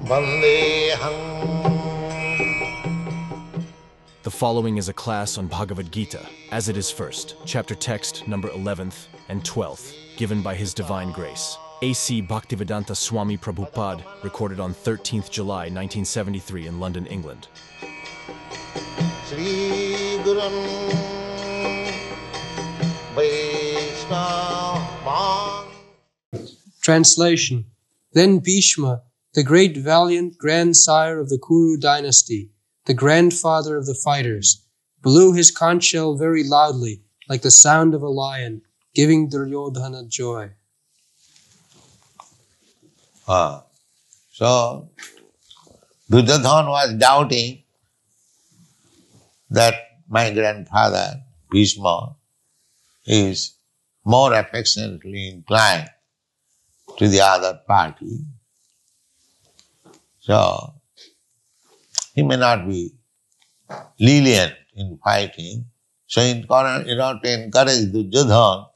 Vandeham. The following is a class on Bhagavad Gita, as it is first, chapter text number 11th and 12th, given by His Divine Grace, A.C. Bhaktivedanta Swami Prabhupada, recorded on 13th July 1973 in London, England. Sri Gurum Vaishnava. Translation. Then Bhishma, the great valiant grandsire of the Kuru dynasty, the grandfather of the fighters, blew his conch shell very loudly, like the sound of a lion, giving Duryodhana joy. So, Duryodhana was doubting that my grandfather, Bhishma, is more affectionately inclined to the other party. So, he may not be lenient in fighting. So, in order to encourage Duryodhana,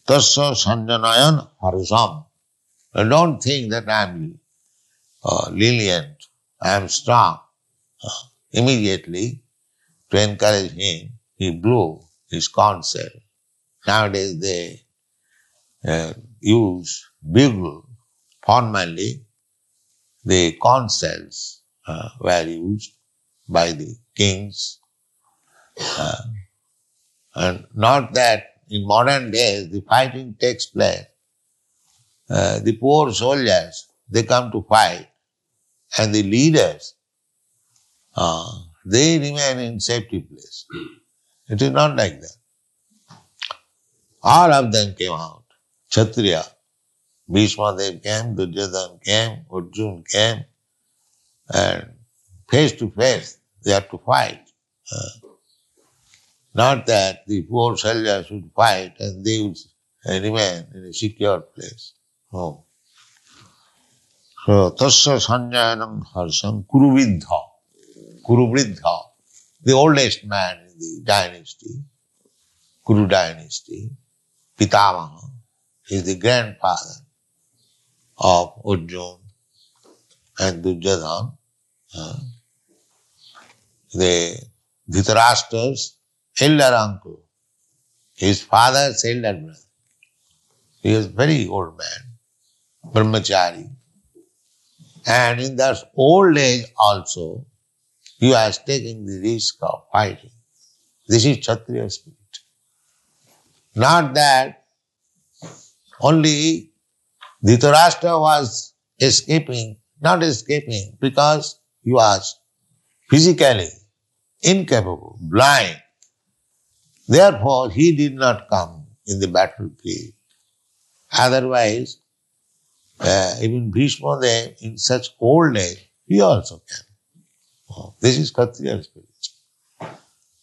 tasya sanjanayan harsam. Don't think that I am lenient, I am strong. Immediately, to encourage him, he blew his conch shell. Nowadays they use bugle. Formerly, the conch shells were used by the kings. And not that in modern days the fighting takes place. The poor soldiers, they come to fight, and the leaders, they remain in safety place. It is not like that. All of them came out. Kshatriya, Bhishma Dev came, Duryodhana came, Arjuna came, and face to face they have to fight. Not that the poor soldiers should fight and they would remain in a secure place. Oh. So, tasya sanjayanam harsam kuruvidha. Kuruvridha, the oldest man in the dynasty, Kuru dynasty, Pitamaha, is the grandfather of Arjuna and Duryodhana. The Dhritarashtra's elder uncle, his father's elder brother. He was a very old man, brahmachari. And in that old age also, he was taking the risk of fighting. This is Kshatriya spirit. Not that only Dhritarashtra was not escaping because he was physically incapable, blind. Therefore, he did not come in the battlefield. Otherwise, even Bhishma Dev, in such old age, he also can. This is Kshatriya spirit.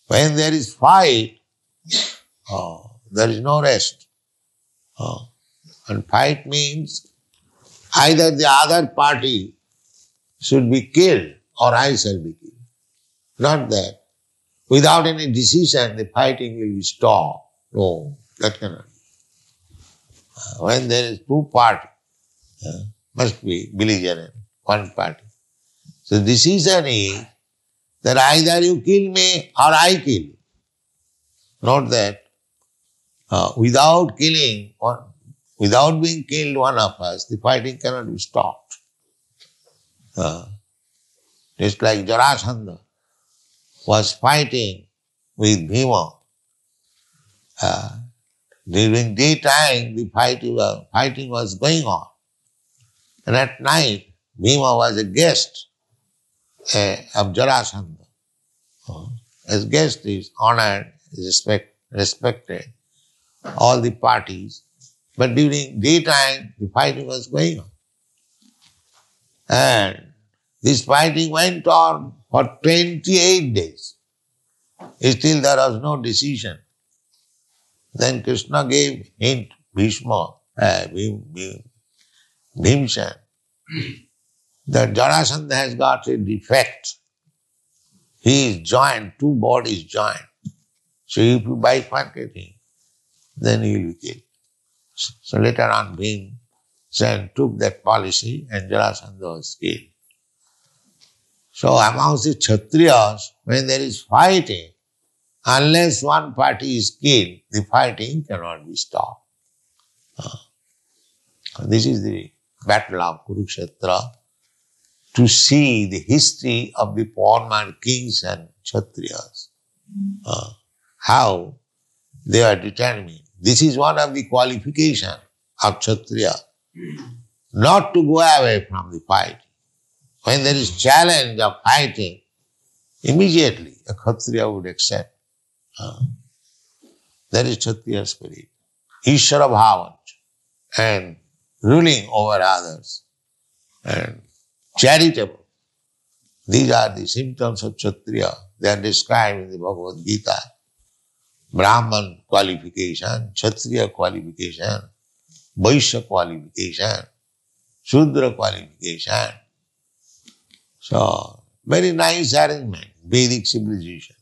When there is fight, there is no rest. And fight means either the other party should be killed or I shall be killed. Not that. Without any decision, the fighting will be stopped. No, that cannot be. When there is two parties, must be belligerent, one party. So decision is that either you kill me or I kill you. Not that without being killed one of us, the fighting cannot be stopped. Just like Jarasandha was fighting with Bhima. During daytime, the fighting was going on. And at night, Bhima was a guest of Jarasandha. As guest is honored, is respected, all the parties. But during daytime, the fighting was going on. And this fighting went on for 28 days. Still there was no decision. Then Krishna gave hint, Bhimsen, that Jarasandha has got a defect. He is joined, two bodies joined. So if you bifurcate him, then he will be killed. So later on, Bhimsen took that policy and Jarasandha was killed. So amongst the Kshatriyas, when there is fighting, unless one party is killed, the fighting cannot be stopped. This is the battle of Kurukshetra, to see the history of the former kings and Kshatriyas, how they are determined. This is one of the qualifications of Kshatriya, not to go away from the fight. When there is challenge of fighting, immediately a Kshatriya would accept. That is Kshatriya spirit. Ishvara bhavan and ruling over others and charitable. These are the symptoms of Kshatriya. They are described in the Bhagavad Gita. Brahman qualification, Kshatriya qualification, Vaishya qualification, Shudra qualification. So, very nice arrangement, Vedic civilization.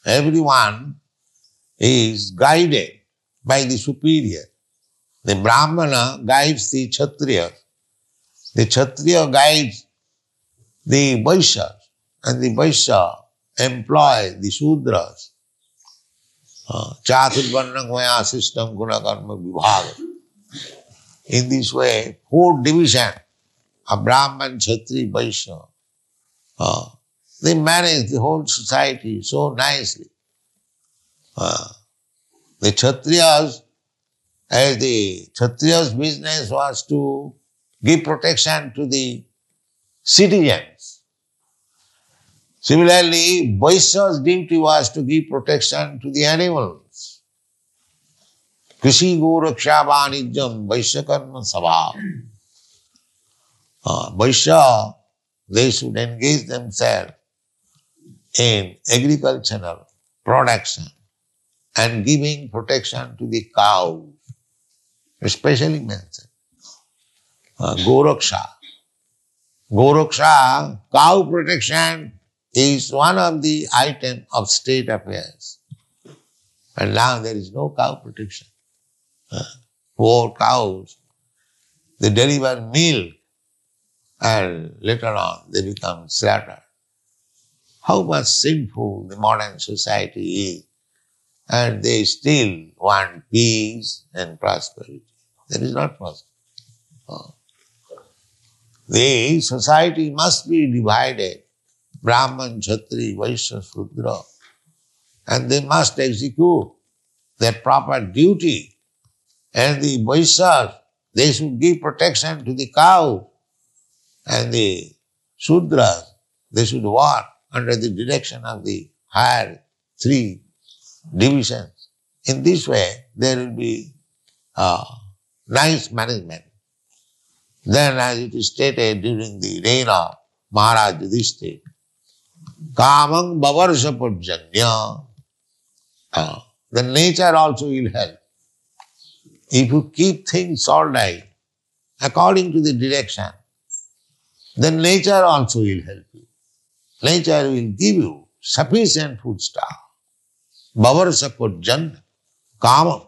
Everyone is guided by the superior. The Brahmana guides the Kshatriya. The Kshatriya guides the Vaishya, and the Vaishya employ the Shudras. Chaturvarnamaya system gunakarma vibhaga. In this way, 4 divisions of Brahman, Kshatri, Vaishya, they manage the whole society so nicely. The Kshatriyas, as the Kshatriya's business was to give protection to the citizens. Similarly, Vaishya's duty was to give protection to the animals. Krishi Goraksha Vanijam Vaishya Karma Sabha. Vaishya, they should engage themselves in agricultural production and giving protection to the cows, especially mentioned. Goraksha. Goraksha, cow protection, is one of the items of state affairs. And now there is no cow protection. Poor cows, they deliver milk and later on they become slaughtered. How much sinful the modern society is, and they still want peace and prosperity. That is not possible. The society must be divided, Brahman, Kshatri, Vaishya, Shudra, and they must execute their proper duty. And the Vaishyas, they should give protection to the cow, and the Shudras, they should work under the direction of the higher 3 divisions. In this way, there will be nice management. Then, as it is stated during the reign of Maharaj Yudhishthira, Kamang Bavarsha Purjanya, the nature also will help. If you keep things all right, according to the direction, then nature also will help you. Nature will give you sufficient foodstuff. Bavarsha Purjanya, Kamang,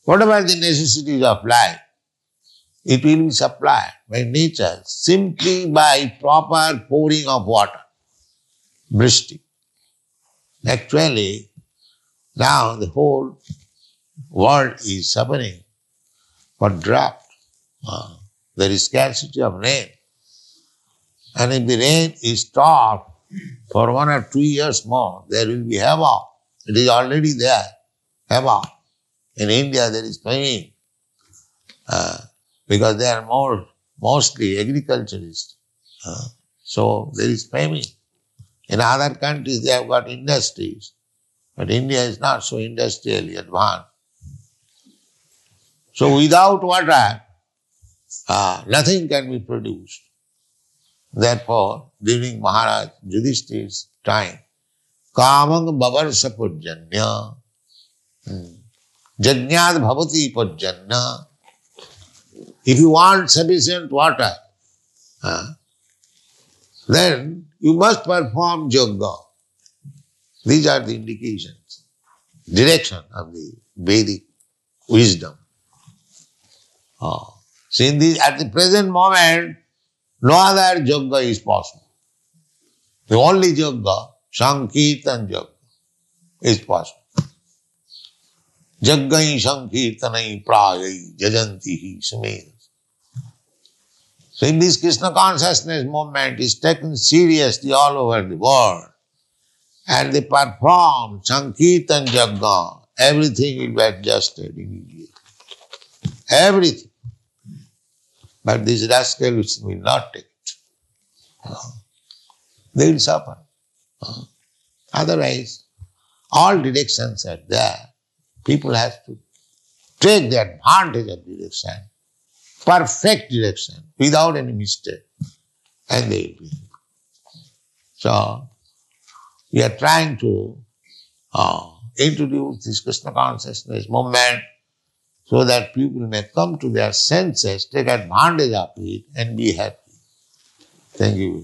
whatever the necessities of life, it will be supplied by nature simply by proper pouring of water. Vrishti. Actually, now the whole world is suffering for drought. There is scarcity of rain. And if the rain is stopped for 1 or 2 years more, there will be havoc. It is already there, havoc. In India there is famine, because they are mostly agriculturists. So there is famine. In other countries they have got industries, but India is not so industrially advanced. So without water, nothing can be produced. Therefore, during Maharaj Yudhishthira's time, Kamang Bavarsha Purjanya, Jajñād Bhavati Purjanya. If you want sufficient water, then you must perform yoga. These are the indications, direction of the Vedic wisdom. So at the present moment, No other yoga is possible. The only yoga, Sankirtan yoga, is possible. Jaggai Sankirtanai Prayai Jajantihi Sumed. So if this Krishna consciousness movement is taken seriously all over the world, and they perform Sankirtan Yajna, everything will be adjusted immediately. Everything. But these rascals will not take it. They will suffer. Otherwise, all directions are there. People have to take the advantage of direction, perfect direction, without any mistake, and they will be. So, we are trying to introduce this Krishna consciousness movement so that people may come to their senses, take advantage of it, and be happy. Thank you.